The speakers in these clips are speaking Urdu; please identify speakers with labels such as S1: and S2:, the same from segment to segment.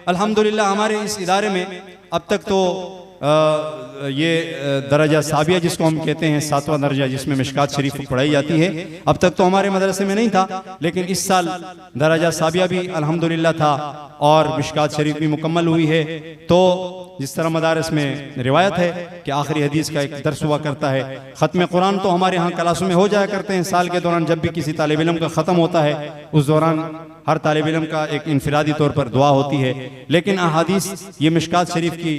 S1: الحمدللہ ہمارے اس ادارے میں اب تک تو یہ درجہ ثابیہ جس کو ہم کہتے ہیں 7واں درجہ جس میں مشکات شریف پڑھائی جاتی ہے، اب تک تو ہمارے مدرسے میں نہیں تھا، لیکن اس سال درجہ ثابیہ بھی الحمدللہ تھا اور مشکات شریف بھی مکمل ہوئی ہے۔ تو جس طرح مدارس میں روایت ہے کہ آخری حدیث کا ایک درس ہوا کرتا ہے، ختم قرآن تو ہمارے ہاں کلاسوں میں ہو جایا کرتے ہیں سال کے دوران، جب بھی کسی طالب علم کا ختم ہوتا ہے اس دوران ہر طالب علم کا ایک انفرادی طور پر دعا ہوتی ہے، لیکن احادیث یہ مشکات شریف کی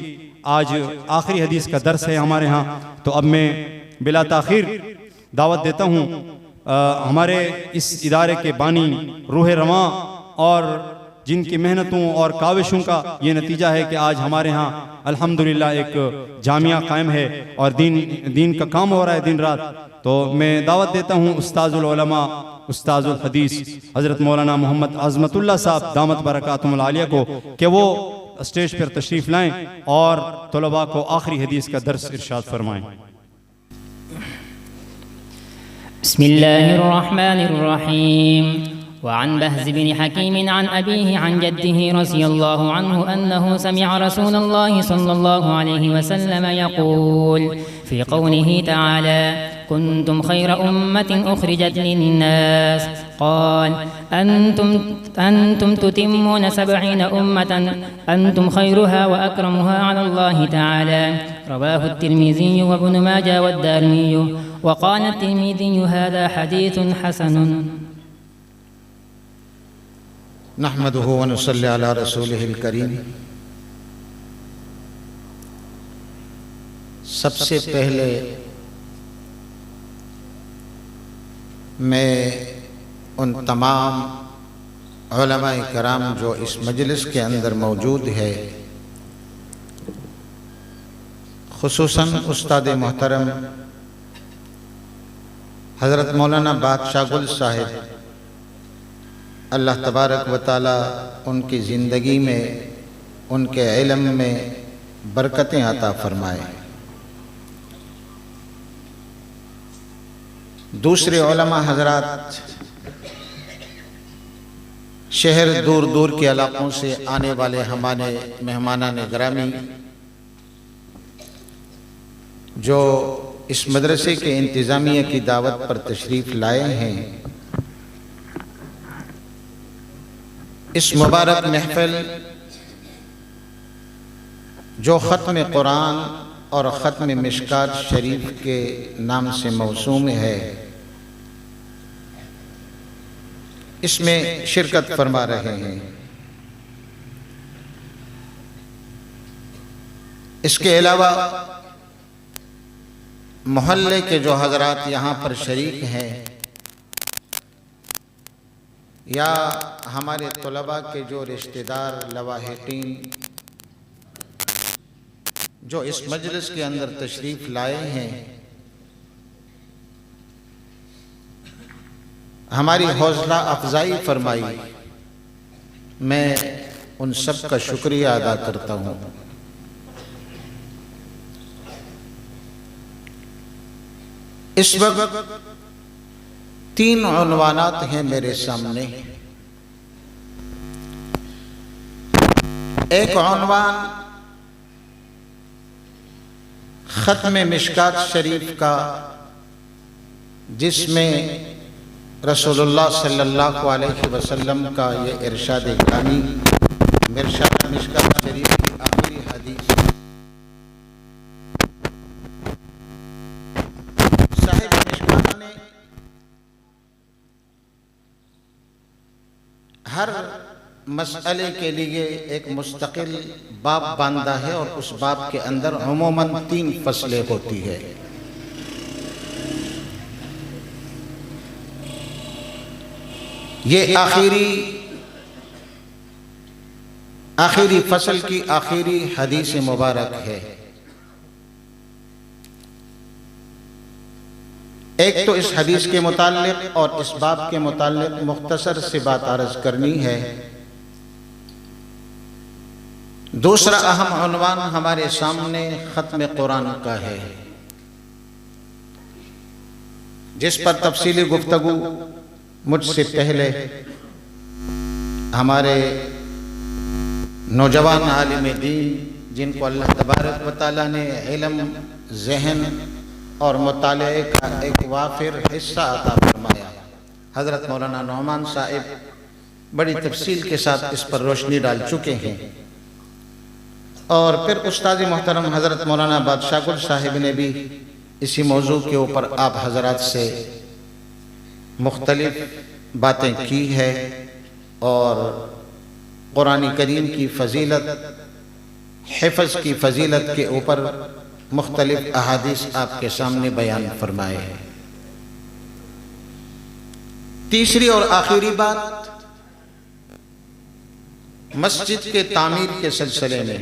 S1: آج آخری حدیث کا درس ہے ہمارے ہاں۔ تو اب میں بلا تاخیر دعوت دیتا ہوں ہمارے اس ادارے کے بانی روح رواں اور جن کی محنتوں اور کاوشوں کا یہ نتیجہ ہے کہ آج ہمارے ہاں الحمدللہ ایک جامعہ قائم ہے اور دین کا کام ہو رہا ہے دن رات۔ تو میں دعوت دیتا ہوں استاذ العلماء، استاذ الحدیث حضرت مولانا محمد عظمت اللہ صاحب دامت برکاتہم العالیہ کو کہ وہ اسٹیج پر تشریف لائیں اور طلباء کو آخری حدیث کا درس ارشاد فرمائیں۔
S2: بسم الله الرحمن الرحيم. وعن بهز بن حكيم عن أبيه عن جده رضي الله عنه أنه سمع رسول الله صلى الله عليه وسلم يقول في قوله تعالى: كنتم خير أمة أخرجت للناس. قال: أنتم تتمون 70 أمة أنتم خيرها وأكرمها على الله تعالى. رواه الترمذي وابن ماجه والدارمي. وقال الترمذي: هذا حديث حسن.
S3: نحمده ونصلي على رسوله الكريم. سب سے پہلے میں ان تمام علماء کرام جو اس مجلس کے اندر موجود ہے، خصوصاً استاد محترم حضرت مولانا بادشاہ گل صاحب، اللہ تبارک و تعالی ان کی زندگی میں، ان کے علم میں برکتیں عطا فرمائے۔ دوسرے علماء حضرات، شہر دور دور کے علاقوں سے آنے والے ہمارے مہمانان گرامی جو اس مدرسے کے انتظامیہ کی دعوت پر تشریف لائے ہیں، اس مبارک محفل جو ختم قرآن اور ختم مشکات شریف کے نام سے موسوم ہے، اس میں شرکت فرما رہے ہیں۔ اس کے علاوہ محلے کے جو حضرات یہاں پر شریک ہیں یا ہمارے طلباء کے جو رشتہ دار لواحقین جو اس مجلس کے اندر تشریف لائے ہیں، ہماری حوصلہ افزائی فرمائی، میں ان سب کا شکریہ ادا کرتا ہوں۔ اس وقت 3 عنوانات ہیں میرے سامنے۔ ایک عنوان ختم مشکات شریف کا، جس میں رسول اللہ صلی اللہ علیہ وسلم کا یہ ارشاد گرامی، مشکات شریف کی آخری حدیث، صاحب مشکات نے ہر مسئلے کے لیے ایک مستقل باب باندھا ہے، اور اس باب کے اندر عموماً 3 فصلیں ہوتی ہے۔ یہ آخری فصل کی آخری حدیث مبارک ہے۔ ایک تو اس حدیث کے متعلق اور اس باب کے متعلق مختصر سی بات عرض کرنی ہے۔ دوسرا اہم عنوان ہمارے سامنے ختم قرآن کا ہے، جس پر تفصیلی گفتگو مجھ سے پہلے ہمارے نوجوان عالم دین جن کو اللہ تبارک و تعالیٰ نے علم، ذہن اور مطالعے کا ایک وافر حصہ عطا فرمایا، حضرت مولانا نعمان صاحب بڑی تفصیل کے ساتھ اس پر روشنی ڈال چکے ہیں، اور پھر استاد محترم حضرت مولانا بادشاہ گل صاحب نے بھی اسی موضوع کے اوپر آپ حضرات سے مختلف باتیں کی ہے، اور قرآن کریم کی فضیلت، حفظ کی فضیلت کے اوپر مختلف احادیث آپ کے سامنے بیان فرمائے ہیں۔ تیسری اور آخری بات مسجد کے تعمیر کے سلسلے میں،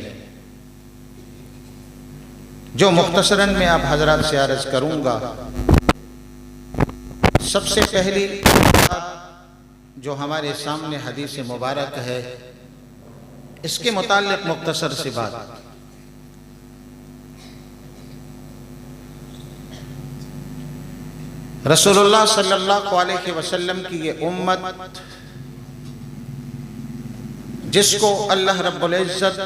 S3: جو مختصراً میں آپ حضرات سے عرض کروں گا۔ سب سے پہلی بات جو ہمارے سامنے حدیث مبارک ہے، اس کے متعلق مختصر سی بات۔ رسول اللہ صلی اللہ علیہ وسلم کی یہ امت، جس کو اللہ رب العزت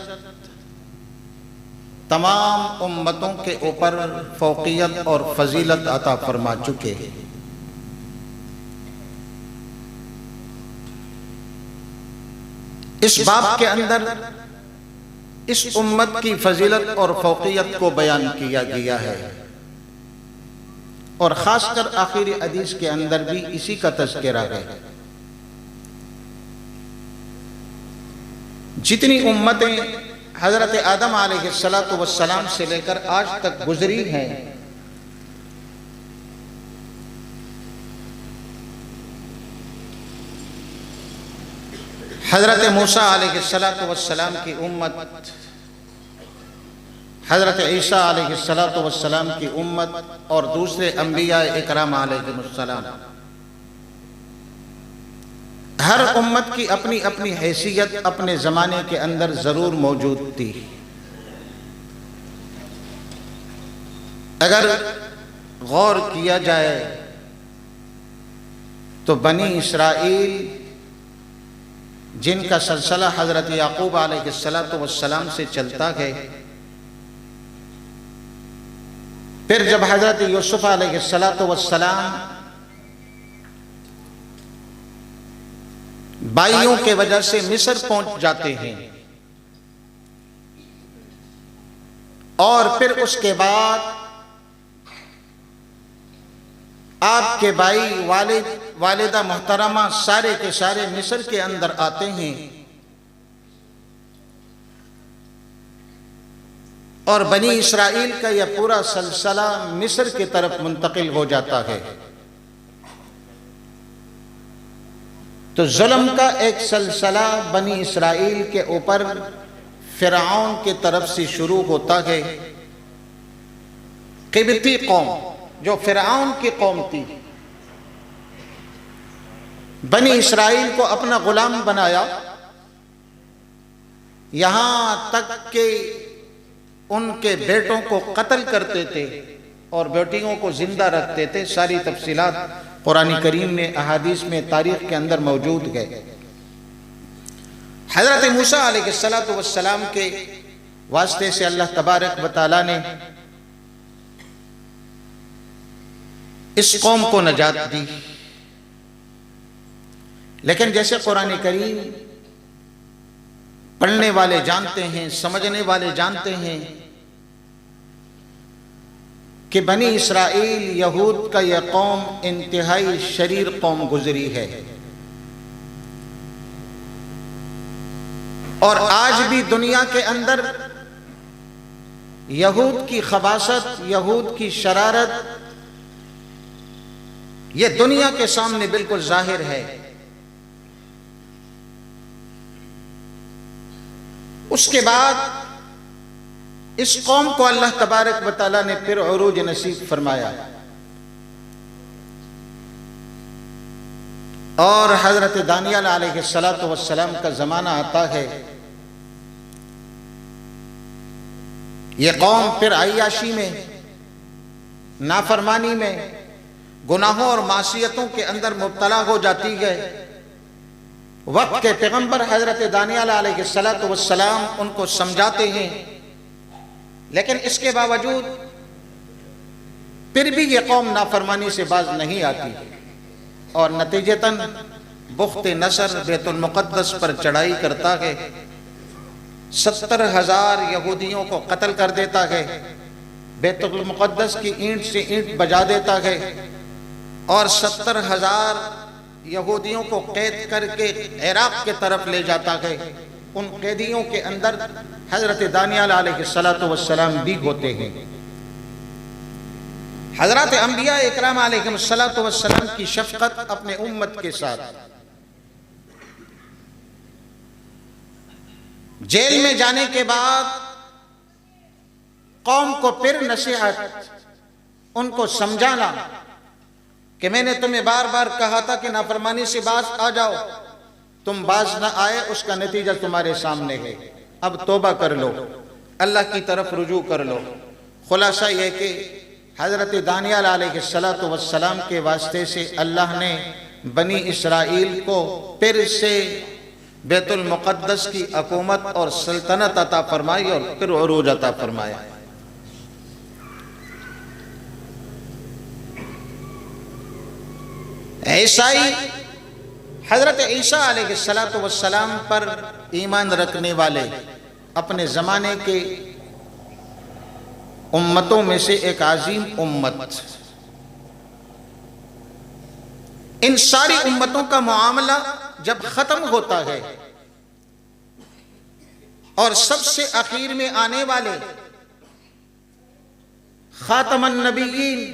S3: تمام امتوں کے اوپر فوقیت اور فضیلت عطا فرما چکے ہیں، اس باب کے اندر اس امت کی فضیلت اور فوقیت کو بیان کیا گیا ہے، اور خاص کر آخری حدیث کے اندر بھی اسی کا تذکرہ ہے۔ جتنی امتیں حضرت آدم علیہ السلام سے لے کر آج تک گزری ہیں، حضرت موسیٰ علیہ السلام کی امت، حضرت عیسیٰ علیہ السلام کی امت، اور دوسرے انبیاء اکرام علیہ السلام، ہر امت کی اپنی اپنی حیثیت اپنے زمانے کے اندر ضرور موجود تھی۔ اگر غور کیا جائے تو بنی اسرائیل، جن کا سلسلہ حضرت یعقوب علیہ السلام سے چلتا ہے، پھر جب حضرت یوسف علیہ السلام بائیوں کے وجہ سے مصر پہنچ جاتے ہیں، اور پھر اس کے بعد آپ کے بھائی، والدہ محترمہ سارے کے سارے مصر کے اندر آتے ہیں، اور بنی اسرائیل کا یہ پورا سلسلہ مصر کی طرف منتقل ہو جاتا ہے۔ تو ظلم کا ایک سلسلہ بنی اسرائیل کے اوپر فرعون کی طرف سے شروع ہوتا ہے۔ قبطی قوم جو فرعون کی قوم تھی، بنی اسرائیل کو اپنا غلام بنایا، یہاں تک کہ ان کے بیٹوں کو قتل کرتے تھے اور بیٹیوں کو زندہ رکھتے تھے۔ ساری تفصیلات قرآن کریم میں، احادیث میں، تاریخ کے اندر موجود ہے۔ حضرت موسیٰ علیہ السلام کے واسطے سے اللہ تبارک و تعالیٰ نے اس قوم کو نجات دی، لیکن جیسے قرآن کریم پڑھنے والے جانتے ہیں، سمجھنے والے جانتے ہیں کہ بنی اسرائیل، یہود کا یہ قوم انتہائی شریر قوم گزری ہے، اور آج بھی دنیا کے اندر یہود کی خباثت، یہود کی شرارت، یہ دنیا کے سامنے بالکل ظاہر ہے۔ اس کے بعد اس قوم کو اللہ تبارک و تعالیٰ نے پھر عروج نصیب فرمایا، اور حضرت دانیال علیہ السلام کا زمانہ آتا ہے۔ یہ قوم پھر عیاشی میں، نافرمانی میں، گناہوں اور معصیتوں کے اندر مبتلا ہو جاتی ہے، وقت کے پیغمبر حضرت دانیال علیہ السلام ان کو سمجھاتے ہیں، لیکن اس کے باوجود پھر بھی یہ قوم نافرمانی سے باز نہیں آتی، اور نتیجتاً بخت نصر بیت المقدس پر چڑھائی کرتا ہے، 70,000 یہودیوں کو قتل کر دیتا ہے، بیت المقدس کی اینٹ سے اینٹ بجا دیتا ہے، اور 70,000 یہودیوں کو قید کر کے عراق کے طرف لے جاتا ہے۔ ان قیدیوں کے اندر حضرت دانیال علیہ السلام بھی ہوتے ہیں۔ حضرات انبیاء اکرام علیہ السلام کی شفقت اپنے امت کے ساتھ، جیل میں جانے کے بعد قوم کو پھر نصیحت، ان کو سمجھانا کہ میں نے تمہیں بار بار کہا تھا کہ نافرمانی سے باز آ جاؤ، تم باز نہ آئے، اس کا نتیجہ تمہارے سامنے ہے، اب توبہ کر لو، اللہ کی طرف رجوع کر لو۔ خلاصہ یہ کہ حضرت دانیال علیہ السلام کے واسطے سے اللہ نے بنی اسرائیل کو پھر سے بیت المقدس کی حکومت اور سلطنت عطا فرمائی اور پھر عروج عطا فرمایا۔ عیسائی حضرت عیسیٰ علیہ السلام پر ایمان رکھنے والے اپنے زمانے کے امتوں میں سے ایک عظیم امت، ان ساری امتوں کا معاملہ جب ختم ہوتا ہے اور سب سے اخیر میں آنے والے خاتم النبیین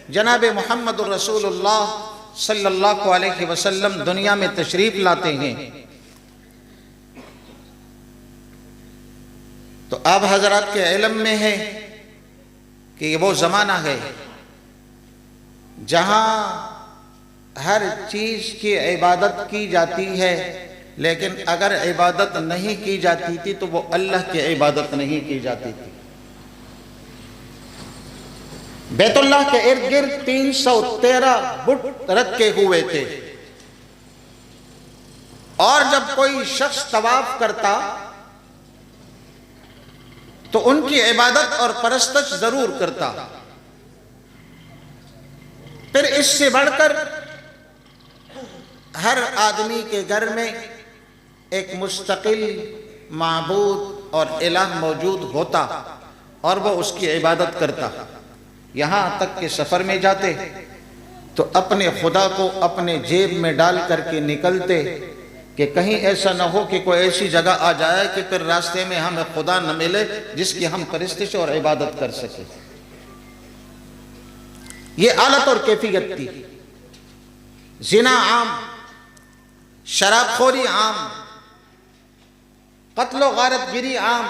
S3: جناب محمد رسول اللہ صلی اللہ علیہ وسلم دنیا میں تشریف لاتے ہیں، تو اب حضرات کے علم میں ہے کہ یہ وہ زمانہ ہے جہاں ہر چیز کی عبادت کی جاتی ہے، لیکن اگر عبادت نہیں کی جاتی تھی تو وہ اللہ کی عبادت نہیں کی جاتی تھی۔ بیت اللہ کے ارد گرد 313 بت رکھے ہوئے تھے، اور جب کوئی شخص طواف کرتا تو ان کی عبادت اور پرستش ضرور کرتا۔ پھر اس سے بڑھ کر ہر آدمی کے گھر میں ایک مستقل معبود اور الہ موجود ہوتا اور وہ اس کی عبادت کرتا، یہاں تک کہ سفر میں جاتے تو اپنے خدا کو اپنے جیب میں ڈال کر کے نکلتے کہ کہیں ایسا نہ ہو کہ کوئی ایسی جگہ آ جائے کہ پھر راستے میں ہمیں خدا نہ ملے جس کی ہم پرستش اور عبادت کر سکیں۔ یہ حالت اور کیفیت تھی۔ زنا عام، شراب خوری عام، قتل و غارت گری عام،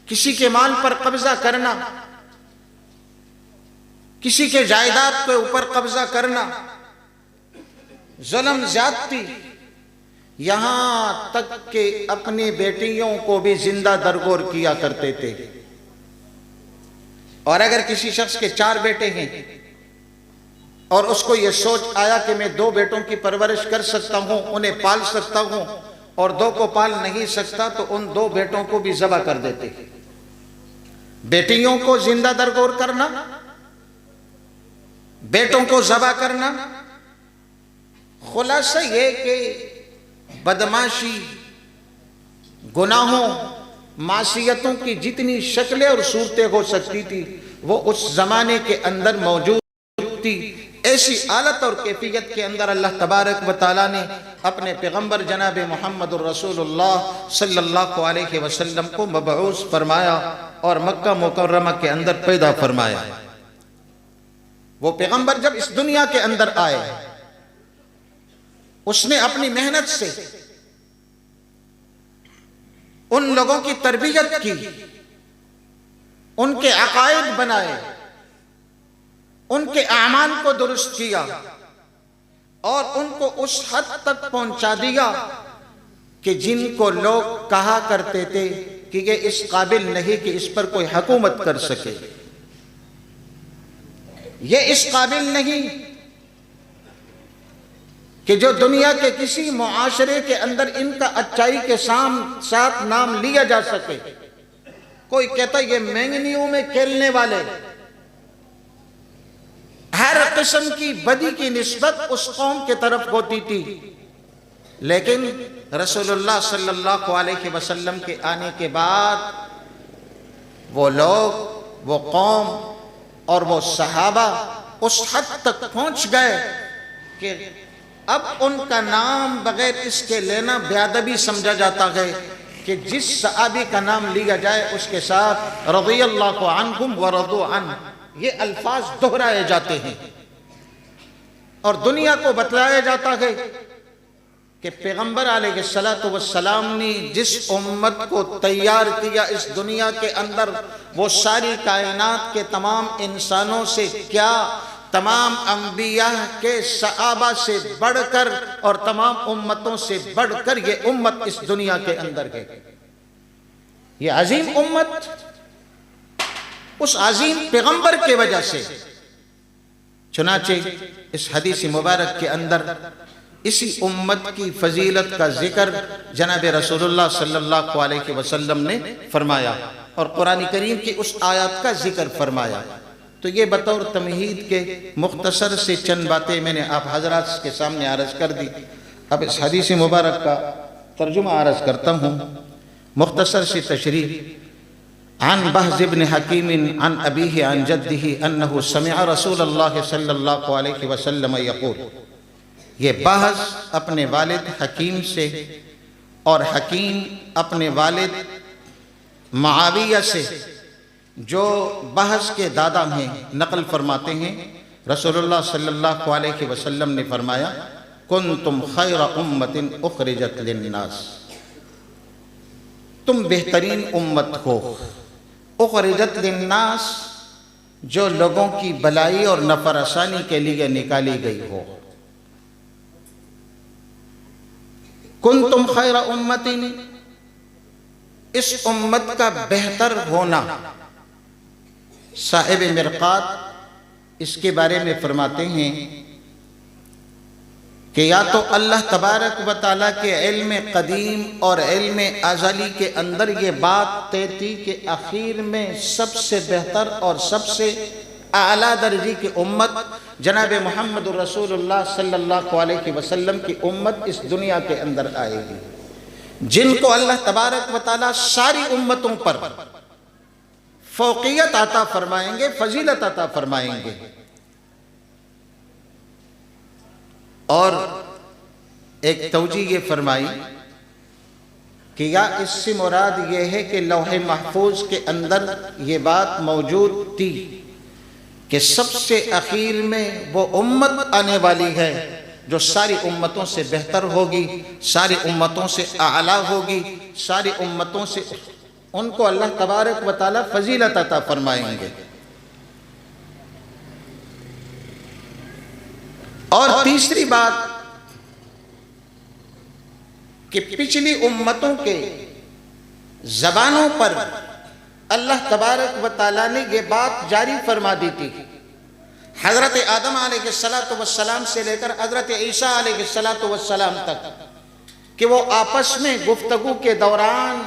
S3: کسی کے مال پر قبضہ کرنا، کسی کے جائیداد کے اوپر قبضہ کرنا، ظلم زیادتی، یہاں تک کہ اپنی بیٹیوں کو بھی زندہ درگور کیا کرتے تھے۔ اور اگر کسی شخص کے 4 بیٹے ہیں اور اس کو یہ سوچ آیا کہ میں 2 بیٹوں کی پرورش کر سکتا ہوں، انہیں پال سکتا ہوں، اور 2 کو پال نہیں سکتا تو ان 2 بیٹوں کو بھی ذبح کر دیتے۔ بیٹیوں کو زندہ درگور کرنا، بیٹوں کو ذبح کرنا، خلاصہ یہ کہ بدماشی، گناہوں، معصیتوں کی جتنی شکلیں اور صورتیں ہو سکتی تھی وہ اس زمانے کے اندر موجود تھی۔ ایسی حالت اور کیفیت کے اندر اللہ تبارک و تعالیٰ نے اپنے پیغمبر جناب محمد الرسول اللہ صلی اللہ علیہ وسلم کو مبعوث فرمایا اور مکہ مکرمہ کے اندر پیدا فرمایا۔ وہ پیغمبر جب اس دنیا کے اندر آئے، اس نے اپنی محنت سے ان لوگوں کی تربیت کی، ان کے عقائد بنائے، ان کے اعمال کو درست کیا، اور ان کو اس حد تک پہنچا دیا کہ جن کو لوگ کہا کرتے تھے کہ یہ اس قابل نہیں کہ اس پر کوئی حکومت کر سکے، یہ اس قابل نہیں کہ جو دنیا کے کسی معاشرے کے اندر ان کا اچائی کے ساتھ نام لیا جا سکے. کوئی کہتا یہ مینگنیوں میں کھیلنے والے، ہر قسم کی بدی کی نسبت اس قوم کے طرف ہوتی تھی. لیکن رسول اللہ صلی اللہ علیہ وسلم کے آنے کے بعد وہ لوگ، وہ قوم اور وہ صحابہ اس حد تک پہنچ گئے کہ اب ان کا نام بغیر اس کے لینا بے ادبی سمجھا جاتا ہے کہ جس صحابی کا نام لیا جائے اس کے ساتھ رضی اللہ عنہم ورضوا عنہ یہ الفاظ دہرائے جاتے ہیں، اور دنیا کو بتلایا جاتا ہے کہ پیغمبر علیہ السلام نے جس امت کو تیار کیا اس دنیا کے اندر، وہ ساری کائنات کے تمام انسانوں سے کیا، تمام انبیاء کے صحابہ سے بڑھ کر اور تمام امتوں سے بڑھ کر یہ امت اس دنیا کے اندر ہے. یہ عظیم امت اس عظیم پیغمبر کی وجہ سے. چنانچہ اس حدیث مبارک کے اندر اسی امت کی فضیلت کا ذکر جناب رسول اللہ صلی اللہ علیہ وسلم نے فرمایا اور قرآن کریم کی اس آیات کا ذکر فرمایا. تو یہ بطور تمہید کے مختصر سے چند باتیں میں نے آپ حضرات کے سامنے عرض کر دی. اب اس حدیث مبارک کا ترجمہ عرض کرتا ہوں، مختصر سی تشریح. عن بہز بن حکیم عن ابیہ عن جدہ انہ سمع رسول اللہ صلی اللہ علیہ وسلم یقول. یہ بہز اپنے والد حکیم سے اور حکیم اپنے والد معاویہ سے، جو بہز کے دادا ہیں، نقل فرماتے ہیں رسول اللہ صلی اللہ علیہ وسلم نے فرمایا کنتم خیر امت اخرجت للناس، تم بہترین امت ہو، اخرجت للناس جو لوگوں کی بلائی اور نفع رسانی کے لیے نکالی گئی ہو. کنتم خیر امت، اس امت کا بہتر ہونا. صاحب مرقات اس کے بارے میں فرماتے ہیں کہ یا تو اللہ تبارک و تعالیٰ کے علم قدیم اور علم ازلی کے اندر یہ بات طے تھی کہ آخر میں سب سے بہتر اور سب سے اعلیٰ درجے کی امت جناب محمد رسول اللہ صلی اللہ علیہ وسلم کی امت اس دنیا کے اندر آئے گی، جن کو اللہ تبارک و تعالیٰ ساری امتوں پر فوقیت عطا فرمائیں گے، فضیلت عطا فرمائیں گے. اور ایک توجیہ یہ فرمائی کہ یا اس سے مراد یہ ہے کہ لوح محفوظ کے اندر یہ بات موجود تھی کہ سب سے اخیر میں وہ امت آنے والی ہے جو ساری امتوں سے بہتر ہوگی، ساری امتوں سے اعلیٰ ہوگی، ساری امتوں سے ان کو اللہ تبارک و تعالیٰ فضیلت عطا فرمائیں گے. اور تیسری بات کہ پچھلی امتوں کے زبانوں پر اللہ تبارک و تعالیٰ نے یہ بات جاری فرما دی تھی. حضرت آدم علیہ السلام سے لے کر حضرت عیسیٰ علیہ السلام تک کہ وہ آپس میں گفتگو کے دوران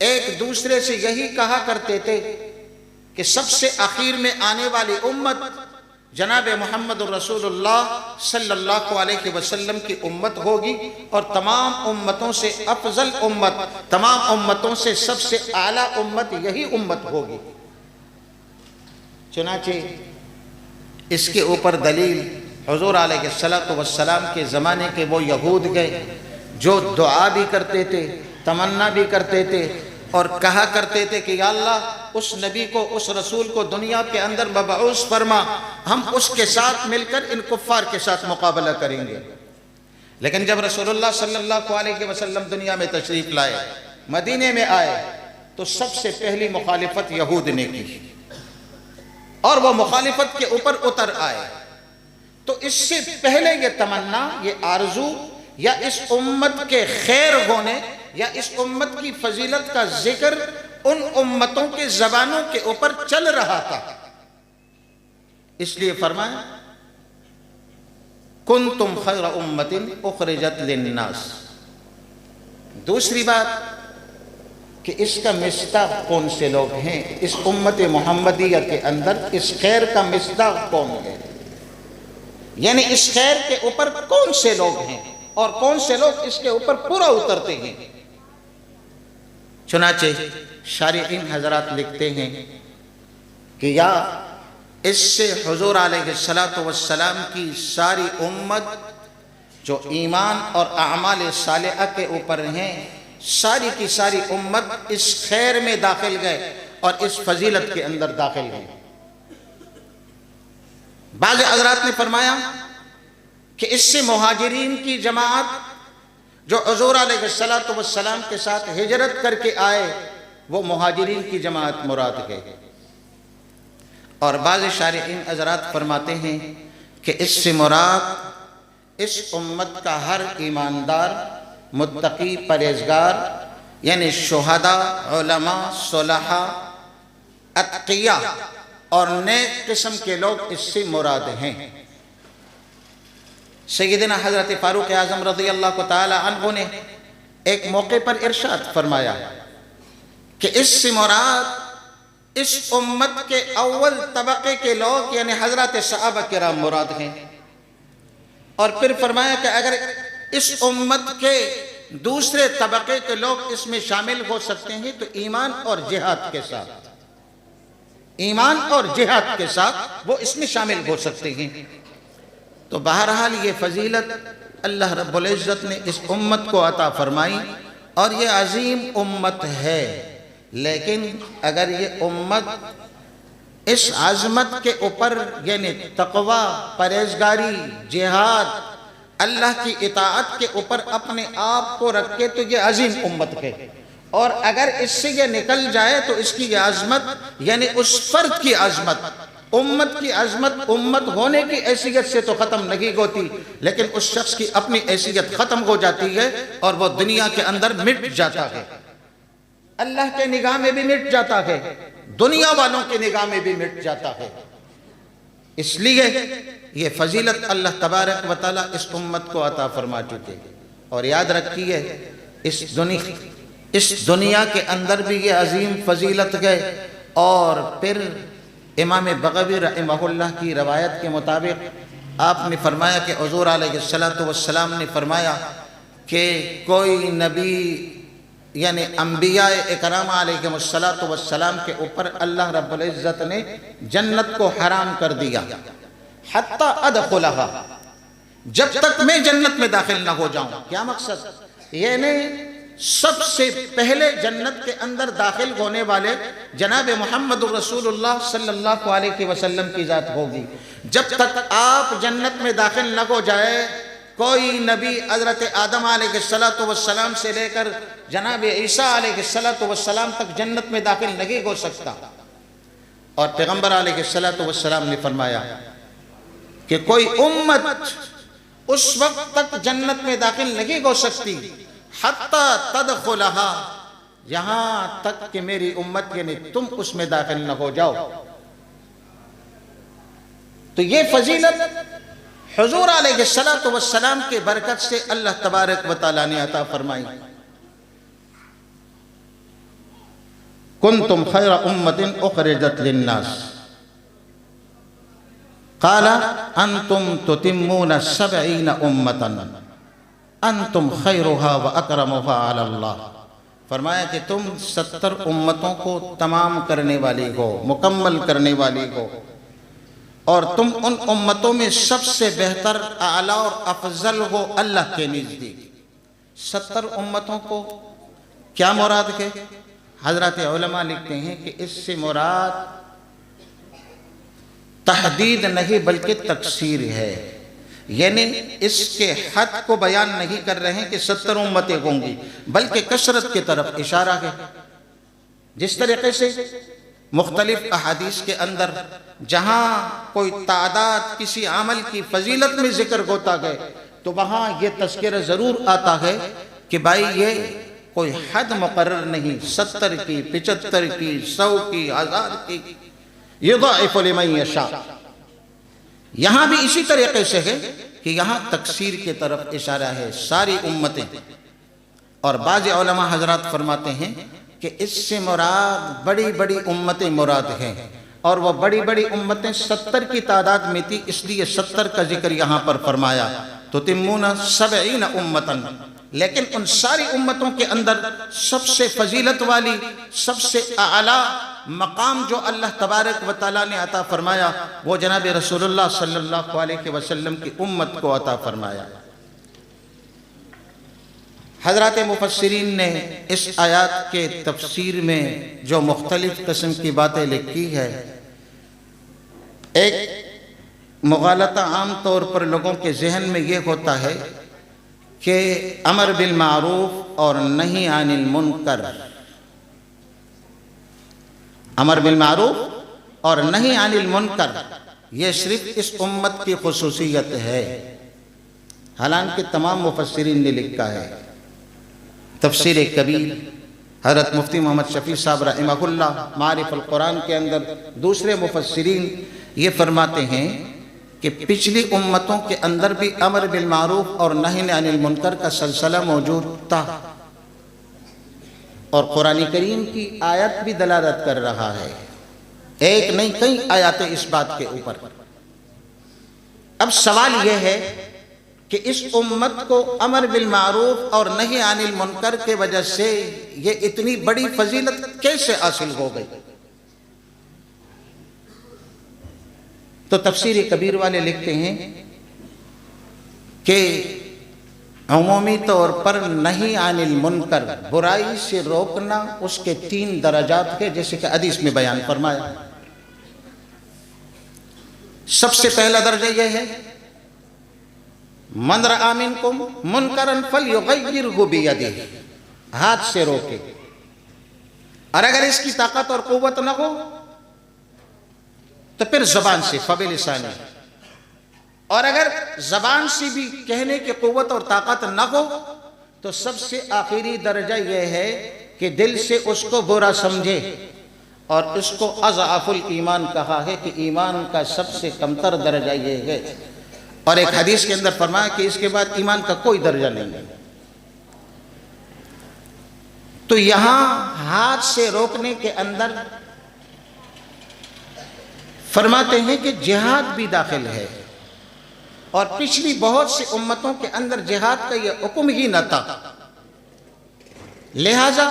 S3: ایک دوسرے سے یہی کہا کرتے تھے کہ سب سے آخر میں آنے والی امت جناب محمد رسول اللہ صلی اللہ علیہ وسلم کی امت ہوگی، اور تمام امتوں سے افضل امت، تمام امتوں سے سب سے اعلیٰ امت یہی امت ہوگی. چنانچہ اس کے اوپر دلیل حضور علیہ السلام کے زمانے کے وہ یہود گئے جو دعا بھی کرتے تھے، تمنا بھی کرتے تھے اور کہا کرتے تھے کہ یا اللہ اس نبی کو، اس رسول کو دنیا کے اندر مبعوث فرما، ہم اس کے ساتھ مل کر ان کفار کے ساتھ مقابلہ کریں گے. لیکن جب رسول اللہ صلی اللہ علیہ وسلم دنیا میں تشریف لائے، مدینے میں آئے، تو سب سے پہلی مخالفت یہود نے کی اور وہ مخالفت کے اوپر اتر آئے. تو اس سے پہلے یہ تمنا، یہ آرزو یا اس امت کے خیر ہونے یا اس امت کی فضیلت کا ذکر ان امتوں کے زبانوں کے اوپر چل رہا تھا. اس لیے فرمایا کنتم خیر امت اخرجت للناس۔ دوسری بات کہ اس کا مصداق کون سے لوگ ہیں، اس امت محمدیہ کے اندر اس خیر کا مصداق کون ہے، یعنی اس خیر کے اوپر کون سے لوگ ہیں اور کون سے لوگ اس کے اوپر پورا اترتے ہیں۔ چنانچہ شارحین حضرات لکھتے ہیں کہ یا اس سے حضور علیہ السلام کی ساری امت جو ایمان اور اعمال صالحہ کے اوپر ہیں، ساری کی ساری امت اس خیر میں داخل گئے اور اس فضیلت کے اندر داخل گئے۔ بعض حضرات نے فرمایا کہ اس سے مہاجرین کی جماعت جو حضور علیہ السلام کے ساتھ ہجرت کر کے آئے، وہ مہاجرین کی جماعت مراد ہے۔ اور بعض شارحین حضرات فرماتے ہیں کہ اس سے مراد اس امت کا ہر ایماندار، متقی، پرہیزگار، یعنی شہداء، علماء، صلحاء، اتقیاء اور نیک قسم کے لوگ اس سے مراد ہیں۔ سیدنا حضرت فاروق اعظم رضی اللہ تعالی عنہ نے ایک موقع پر ارشاد فرمایا کہ اس سے مراد اس امت کے اول طبقے کے لوگ یعنی حضرات صحابہ کرام مراد ہیں، اور پھر فرمایا کہ اگر اس امت کے دوسرے طبقے کے لوگ اس میں شامل ہو سکتے ہیں تو ایمان اور جہاد کے ساتھ، ایمان اور جہاد کے ساتھ وہ اس میں شامل ہو سکتے ہیں۔ تو بہرحال یہ فضیلت اللہ رب العزت نے اس امت کو عطا فرمائی اور یہ عظیم امت ہے، لیکن اگر یہ امت اس عظمت کے اوپر یعنی تقوی، پرہیزگاری، جہاد، اللہ کی اطاعت کے اوپر اپنے آپ کو رکھے تو یہ عظیم امت ہے، اور اگر اس سے یہ نکل جائے تو اس کی یہ عظمت یعنی اس فرد کی عظمت، امت کی عظمت امت ہونے کی حیثیت سے تو ختم نہیں ہوتی، لیکن اس شخص کی اپنی حیثیت ختم ہو جاتی ہے اور وہ دنیا کے اندر مٹ جاتا ہے، اللہ کے نگاہ میں بھی مٹ جاتا ہے، دنیا والوں کے نگاہ میں بھی مٹ جاتا ہے۔ اس لیے یہ فضیلت اللہ تبارک و تعالیٰ اس امت کو عطا فرما چکے، اور یاد رکھیے اس دنیا کے اندر بھی یہ عظیم فضیلت گئے۔ اور پھر امام بغوی رحمہ اللہ کی روایت کے مطابق آپ نے فرمایا کہ حضور علیہ السلام نے فرمایا کہ کوئی نبی یعنی انبیاء اکرام علیہ السلام کے اوپر اللہ رب العزت نے جنت کو حرام کر دیا، حتی ادخلہا، جب تک میں جنت میں داخل نہ ہو جاؤں۔ کیا مقصد؟ یعنی سب سے پہلے جنت کے اندر داخل ہونے والے جناب محمد رسول اللہ صلی اللہ علیہ وسلم کی ذات ہوگی۔ جب تک آپ جنت میں داخل نہ ہو جائے، کوئی نبی حضرت آدم علیہ السلام سے لے کر جناب عیسیٰ علیہ السلام تک جنت میں داخل نہیں ہو سکتا۔ اور پیغمبر علیہ السلام نے فرمایا کہ کوئی امت اس وقت تک جنت میں داخل نہیں ہو سکتی حتی تدخلہا، یہاں تک کہ میری امت یعنی تم اس میں داخل نہ ہو جاؤ۔ تو یہ فضیلت حضور علیہ السلام کے برکت سے اللہ تبارک و تعالیٰ نے عطا فرمائی۔ کنتم خیر امت اخرجت للناس قال انتم تتمون 70 امتا انتم خیرها و اکرمها علی اللہ۔ فرمایا کہ تم 70 امتوں کو تمام کرنے والی ہو، مکمل کرنے والی ہو، اور تم ان امتوں میں سب سے بہتر، اعلیٰ اور افضل ہو اللہ کے نزدیک۔ 70 امتوں کو کیا مراد ہے؟ حضرات علماء لکھتے ہیں کہ اس سے مراد تحدید نہیں بلکہ تکثیر ہے، یعنی اس کے حد کو بیان نہیں کر رہے ہیں کہ 70 امتیں ہوں گی، بلکہ کثرت کی طرف اشارہ ہے۔ جس طریقے سے مختلف احادیث کے اندر جہاں کوئی تعداد کسی عمل کی فضیلت میں ذکر ہوتا ہے تو وہاں یہ تذکرہ ضرور آتا ہے کہ بھائی یہ کوئی حد مقرر نہیں، 70 کی، 75 کی، 100 کی، 1000 کی، یضاعف لمن یشاء۔ یہاں بھی اسی طریقے سے ہے کہ کہ یہاں تکثیر کی طرف اشارہ ہے، ساری امتیں، اور بعض علماء حضرات فرماتے ہیں کہ اس سے مراد بڑی بڑی امتیں مراد ہیں، اور وہ بڑی بڑی امتیں 70 کی تعداد میں تھی، اس لیے 70 کا ذکر یہاں پر فرمایا، تو تمون 70 امتاً، لیکن ان ساری امتوں کے اندر سب سے فضیلت والی، سب سے اعلیٰ مقام جو اللہ تبارک و تعالیٰ نے عطا فرمایا وہ جناب رسول اللہ صلی اللہ علیہ وسلم کی امت کو عطا فرمایا۔ حضرات مفسرین نے اس آیات کے تفسیر میں جو مختلف قسم کی باتیں لکھی ہے، ایک مغالطہ عام طور پر لوگوں کے ذہن میں یہ ہوتا ہے کہ امر بالمعروف اور نہی عن المنکر، امر بالمعروف اور نہی عن المنکر یہ صرف اس امت کی خصوصیت ہے، حالانکہ تمام مفسرین نے لکھا ہے۔ تفسیر کبیر حضرت مفتی محمد شفیع صاحب رحمہ اللہ معارف القرآن کے اندر، دوسرے مفسرین یہ فرماتے ہیں کہ پچھلی امتوں کے اندر بھی امر بالمعروف اور نہی عن المنکر کا سلسلہ موجود تھا، اور قرآن کریم کی آیت بھی دلالت کر رہا ہے، ایک نہیں کئی آیاتیں اس بات کے اوپر۔ اب سوال یہ ہے کہ اس امت کو امر بالمعروف اور نہی عن المنکر کے وجہ سے یہ اتنی بڑی فضیلت کیسے حاصل ہو گئی؟ تو تفسیر کبیر والے لکھتے ہیں کہ عمومی طور پر نہی عن المنکر، برائی سے روکنا، اس کے 3 درجات ہیں، جیسے کہ حدیث میں بیان فرمایا۔ سب سے پہلا درجہ یہ ہے من رأى منکم منکرا فلیغیرہ بیدہ، ہاتھ سے روکے، اور اگر اس کی طاقت اور قوت نہ ہو تو پھر زبان سے فبلسانہ، اور اگر زبان سے بھی کہنے کی قوت اور طاقت نہ ہو تو سب سے آخری درجہ یہ ہے کہ دل سے اس کو برا سمجھے، اور اس کو اضعف الایمان کہا ہے کہ ایمان کا سب سے کمتر درجہ یہ ہے، اور ایک حدیث کے اندر فرمایا کہ اس کے بعد ایمان کا کوئی درجہ نہیں ہے۔ تو یہاں ہاتھ سے روکنے کے اندر فرماتے ہیں کہ جہاد بھی داخل ہے، اور پچھلی بہت سی امتوں کے اندر جہاد کا یہ حکم ہی نہ تھا، لہذا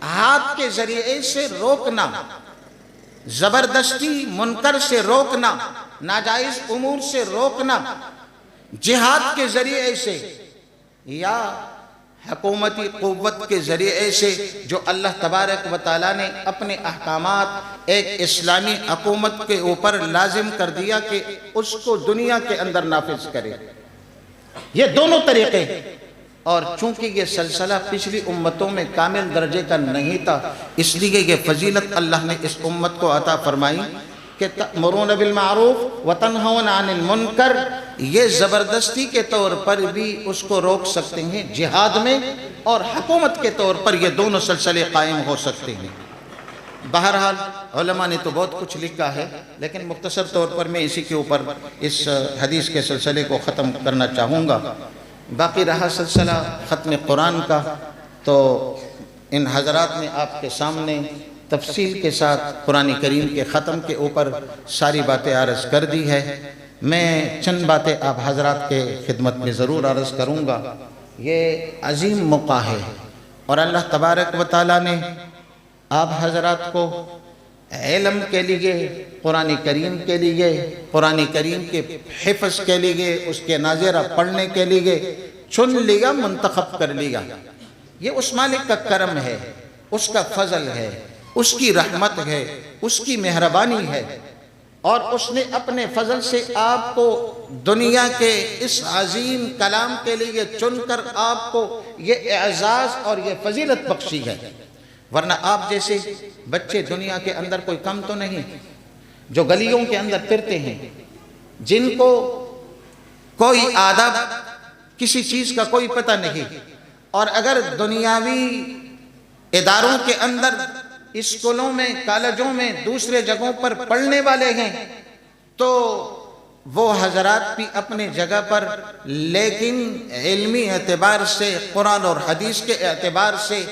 S3: ہاتھ کے ذریعے سے روکنا، زبردستی منکر سے روکنا، ناجائز امور سے روکنا، جہاد کے ذریعے سے یا حکومتی قوت کے ذریعے سے، جو اللہ تبارک و تعالیٰ نے اپنے احکامات ایک اسلامی حکومت کے اوپر لازم کر دیا کہ اس کو دنیا کے اندر نافذ کرے، یہ دونوں طریقے ہیں۔ اور چونکہ یہ سلسلہ پچھلی امتوں میں کامل درجے کا نہیں تھا، اس لیے یہ فضیلت اللہ نے اس امت کو عطا فرمائی کہ تأمرون بالمعروف وتنہون عن المنکر، یہ زبردستی کے طور پر بھی اس کو روک سکتے ہیں جہاد میں، اور حکومت کے طور پر یہ دونوں سلسلے قائم ہو سکتے ہیں۔ بہرحال علماء نے تو بہت کچھ لکھا ہے، لیکن مختصر طور پر میں اسی کے اوپر اس حدیث کے سلسلے کو ختم کرنا چاہوں گا۔ باقی رہا سلسلہ ختم قرآن کا، تو ان حضرات نے آپ کے سامنے تفصیل کے ساتھ قرآن کریم کے ختم کے اوپر ساری باتیں عرض کر دی ہے۔ میں چند باتیں آپ حضرات کے خدمت میں ضرور عرض کروں گا۔ یہ عظیم موقع ہے، اور اللہ تبارک و تعالیٰ نے آپ حضرات کو علم کے لیے، قرآن کریم کے لیے، قرآن کریم کے حفظ کے لیے، اس کے ناظرہ پڑھنے کے لیے چن لیا، منتخب کر لیا۔ یہ اس مالک کا کرم ہے، اس کا فضل ہے، اس کی رحمت ہے، اس کی مہربانی ہے، اور اس نے اپنے فضل سے آپ کو دنیا کے اس عظیم کلام کے لیے چن کر آپ کو یہ اعزاز اور یہ فضیلت بخشی ہے۔ ورنہ آپ جیسے بچے دنیا کے اندر کوئی کم تو نہیں، جو گلیوں کے اندر پھرتے ہیں، جن کو کوئی آداب کسی چیز کا کوئی پتہ نہیں، اور اگر دنیاوی اداروں کے اندر، اسکولوں میں، کالجوں میں، دوسرے جگہوں پر پڑھنے والے ہیں، تو وہ حضرات بھی اپنے جگہ پر، لیکن علمی اعتبار سے، قرآن اور حدیث کے اعتبار سے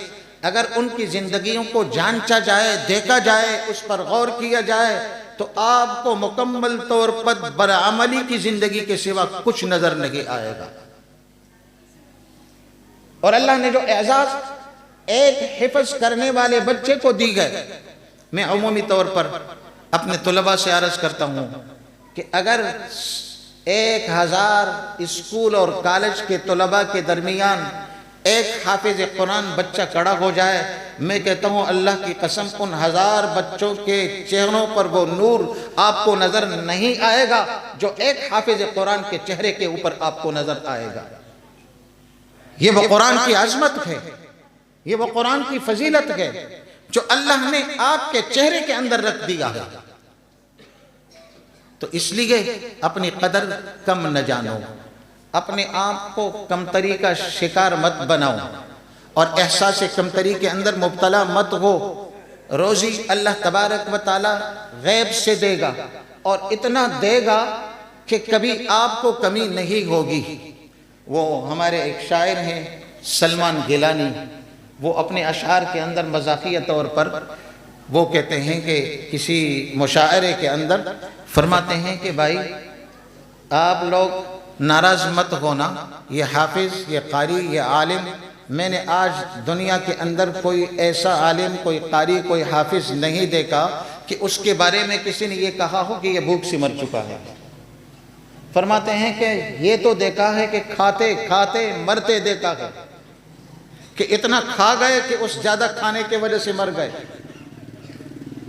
S3: اگر ان کی زندگیوں کو جانچا جائے، دیکھا جائے، اس پر غور کیا جائے، تو آپ کو مکمل طور پر برعملی کی زندگی کے سوا کچھ نظر نہیں آئے گا۔ اور اللہ نے جو اعزاز ایک حفظ کرنے والے بچے کو دی گئے، میں عمومی طور پر اپنے طلباء سے عرض کرتا ہوں کہ اگر 1000 اسکول اور کالج کے طلباء کے درمیان ایک حافظ قرآن بچہ کھڑا ہو جائے، میں کہتا ہوں اللہ کی قسم ان 1000 بچوں کے چہروں پر وہ نور آپ کو نظر نہیں آئے گا جو ایک حافظ قرآن کے چہرے کے اوپر آپ کو نظر آئے گا۔ یہ وہ قرآن کی عظمت ہے، یہ وہ قرآن کی فضیلت ہے جو اللہ نے آپ کے چہرے کے اندر رکھ دیا ہے۔ تو اس لیے اپنی قدر کم نہ جانو، اپنے آپ کو کمتری کا شکار مت بناؤ، اور احساس کمتری کے اندر مبتلا مت ہو۔ روزی اللہ تبارک و تعالی غیب سے دے گا، اور اتنا دے گا کہ کبھی آپ کو کمی نہیں ہوگی۔ وہ ہمارے ایک شاعر ہیں سلمان گیلانی، وہ اپنے اشعار کے اندر مزاحیہ طور پر وہ کہتے ہیں کہ کسی مشاعرے کے اندر فرماتے ہیں کہ بھائی آپ لوگ ناراض مت ہونا، یہ حافظ، یہ قاری، یہ عالم، میں نے آج دنیا کے اندر کوئی ایسا عالم، کوئی قاری، کوئی حافظ نہیں دیکھا کہ اس کے بارے میں کسی نے یہ کہا ہو کہ یہ بھوک سے مر چکا ہے۔ فرماتے ہیں کہ یہ تو دیکھا ہے کہ کھاتے کھاتے مرتے دیکھا ہے، کہ اتنا کھا گئے کہ اس زیادہ کھانے کی وجہ سے مر گئے،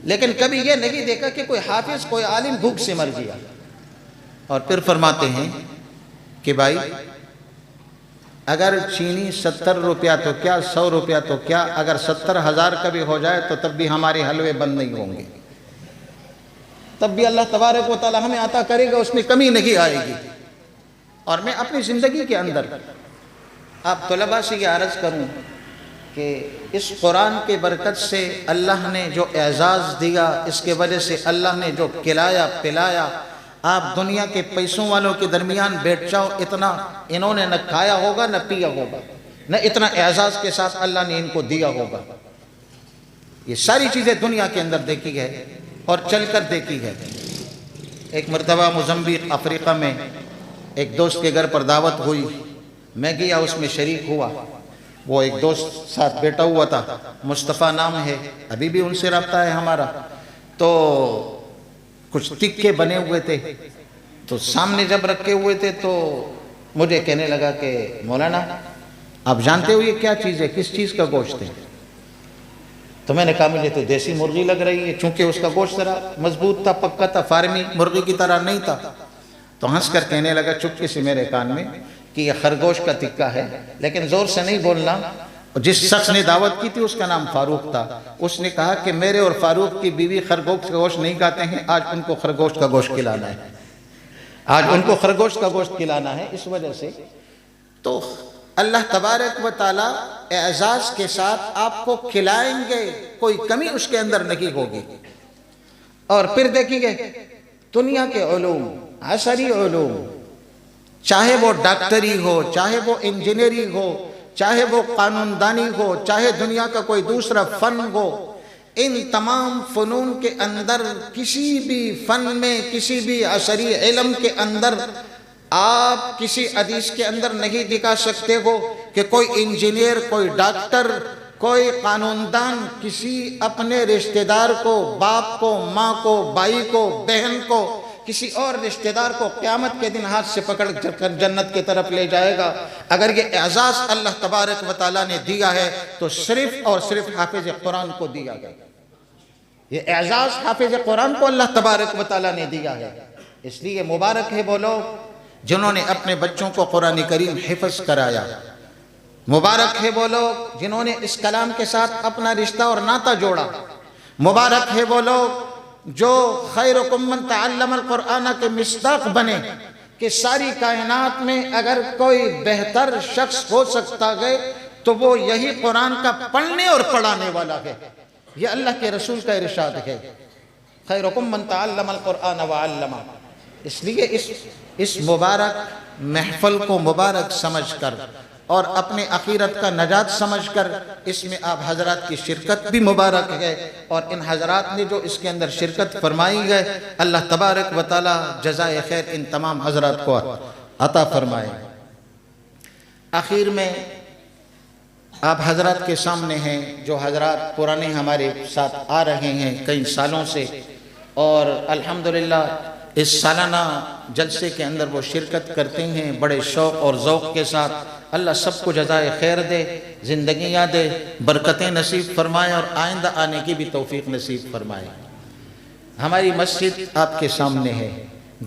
S3: لیکن کبھی یہ نہیں دیکھا کہ کوئی حافظ، کوئی عالم بھوک سے مر گیا۔ اور پھر فرماتے ہیں کہ بھائی اگر چینی 70 روپیہ تو کیا، 100 روپیہ تو کیا، اگر 70,000 کا بھی ہو جائے تو تب بھی ہمارے حلوے بند نہیں ہوں گے، تب بھی اللہ تبارک و تعالی ہمیں عطا کرے گا، اس میں کمی نہیں آئے گی۔ اور میں اپنی زندگی کے اندر آپ طلباء سے یہ عرض کروں کہ اس قرآن کے برکت سے اللہ نے جو اعزاز دیا، اس کے وجہ سے اللہ نے جو کھلایا پلایا، آپ دنیا کے پیسوں والوں کے درمیان بیٹھ جاؤ، اتنا انہوں نے نہ کھایا ہوگا نہ پیا ہوگا، نہ اتنا اعزاز کے ساتھ اللہ نے ان کو دیا ہوگا۔ یہ ساری چیزیں دنیا کے اندر دیکھی ہے اور چل کر دیکھی ہے۔ ایک مرتبہ موزمبیق افریقہ میں ایک دوست کے گھر پر دعوت ہوئی، میں گیا، اس میں شریک ہوا۔ وہ ایک دوست ساتھ بیٹھا ہوا تھا، مصطفیٰ نام ہے، ابھی بھی ان سے رابطہ ہے ہمارا۔ تو کچھ تکے بنے ہوئے تھے، تو سامنے جب رکھے ہوئے تھے تو مجھے کہنے لگا کہ مولانا آپ جانتے ہو یہ کیا چیز ہے، کس چیز کا گوشت ہے؟ تو میں نے کہا مجھے تو دیسی مرغی لگ رہی ہے، چونکہ اس کا گوشت ذرا مضبوط تھا، پکا تھا، فارمی مرغی کی طرح نہیں تھا۔ تو ہنس کر کہنے لگا چپکے سے میرے کان میں کہ یہ خرگوش کا تکہ ہے، لیکن زور سے نہیں بولنا۔ جس شخص نے دعوت کی تھی اس کا نام فاروق تھا، اس نے کہا کہ میرے اور فاروق کی بیوی خرگوش کا گوشت نہیں کھاتے ہیں، آج ان کو خرگوش کا گوشت کھلانا ہے، آج ان کو خرگوش کا گوشت کھلانا ہے۔ اس وجہ سے تو اللہ تبارک و تعالی اعزاز کے ساتھ آپ کو کھلائیں گے، کوئی کمی اس کے اندر نہیں ہوگی۔ اور پھر دیکھیں گے دنیا کے علوم، عصری علوم، چاہے وہ ڈاکٹری ہو، چاہے وہ انجینئرنگ ہو، چاہے وہ قانون دانی ہو، چاہے دنیا کا کوئی دوسرا فن ہو، ان تمام فنون کے اندر کسی بھی فن میں، کسی بھی عصری علم کے اندر آپ کسی حدیث کے اندر نہیں دکھا سکتے ہو کہ کوئی انجینئر، کوئی ڈاکٹر، کوئی قانون دان کسی اپنے رشتہ دار کو، باپ کو، ماں کو، بھائی کو، بہن کو، کسی اور رشتہ دار کو قیامت کے دن ہاتھ سے پکڑ کر جنت کی طرف لے جائے گا۔ اگر یہ اعزاز اللہ تبارک و تعالیٰ نے دیا ہے تو صرف اور صرف حافظ قرآن کو دیا گیا۔ یہ اعزاز حافظ قرآن کو اللہ تبارک و تعالیٰ نے دیا ہے۔ اس لیے مبارک ہے وہ لوگ جنہوں نے اپنے بچوں کو قرآن کریم حفظ کرایا، مبارک ہے وہ لوگ جنہوں نے اس کلام کے ساتھ اپنا رشتہ اور ناطہ جوڑا، مبارک ہے وہ لوگ جو خیرکم من تعلم القرآن کے مصداق بنے کہ ساری کائنات میں اگر کوئی بہتر شخص ہو سکتا ہے تو وہ یہی قرآن کا پڑھنے اور پڑھانے والا ہے۔ یہ اللہ کے رسول کا ارشاد ہے، خیرکم من تعلم القرآن وعلمہ۔ اس لیے اس مبارک محفل کو مبارک سمجھ کر اور اپنے آخرت کا نجات سمجھ کر اس میں آپ حضرات کی شرکت بھی مبارک ہے، اور ان حضرات نے جو اس کے اندر شرکت فرمائی ہے، اللہ تبارک و تعالی جزائے خیر ان تمام حضرات کو عطا فرمائے۔ آخر میں آپ حضرات کے سامنے ہیں جو حضرات پرانے ہمارے ساتھ آ رہے ہیں کئی سالوں سے، اور الحمدللہ اس سالانہ جلسے کے اندر وہ شرکت کرتے ہیں بڑے شوق اور ذوق کے ساتھ۔ اللہ سب کو جزائے خیر دے، زندگیاں دے، برکتیں نصیب فرمائے، اور آئندہ آنے کی بھی توفیق نصیب فرمائے۔ ہماری مسجد آپ کے سامنے ہے،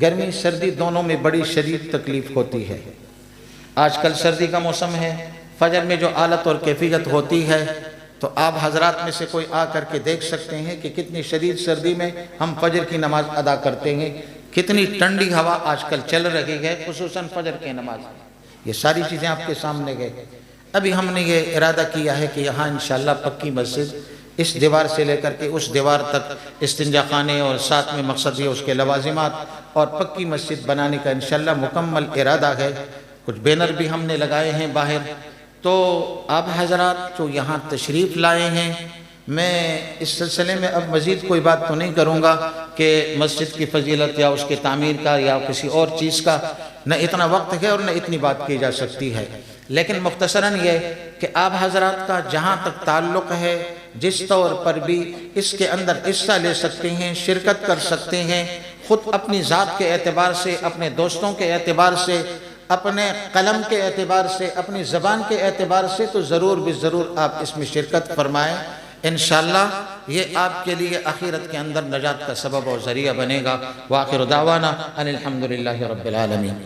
S3: گرمی سردی دونوں میں بڑی شدید تکلیف ہوتی ہے۔ آج کل سردی کا موسم ہے، فجر میں جو حالت اور کیفیت ہوتی ہے تو آپ حضرات میں سے کوئی آ کر کے دیکھ سکتے ہیں کہ کتنی شدید سردی میں ہم فجر کی نماز ادا کرتے ہیں، کتنی ٹھنڈی ہوا آج کل چل رہی ہے، خصوصاً فجر کی نماز۔ یہ ساری چیزیں آپ کے سامنے گئے۔ ابھی ہم نے یہ ارادہ کیا ہے کہ یہاں انشاءاللہ پکی مسجد اس دیوار سے لے کر کے اس دیوار تک استنجا خانے اور ساتھ میں مقصد یہ اس کے لوازمات اور پکی مسجد بنانے کا انشاءاللہ مکمل ارادہ ہے۔ کچھ بینر بھی ہم نے لگائے ہیں باہر۔ تو آپ حضرات جو یہاں تشریف لائے ہیں، میں اس سلسلے میں اب مزید کوئی بات تو نہیں کروں گا کہ مسجد کی فضیلت یا اس کے تعمیر کا یا کسی اور چیز کا، نہ اتنا وقت ہے اور نہ اتنی بات کی جا سکتی ہے، لیکن مختصراً یہ کہ آپ حضرات کا جہاں تک تعلق ہے، جس طور پر بھی اس کے اندر حصہ لے سکتے ہیں، شرکت کر سکتے ہیں، خود اپنی ذات کے اعتبار سے، اپنے دوستوں کے اعتبار سے، اپنے قلم کے اعتبار سے، اپنی زبان کے اعتبار سے، تو ضرور بھی ضرور آپ اس میں شرکت فرمائیں۔ انشاءاللہ یہ آپ کے لیے آخرت کے اندر نجات کا سبب اور ذریعہ بنے گا۔ وآخر دعوانا ان الحمدللہ رب العالمین۔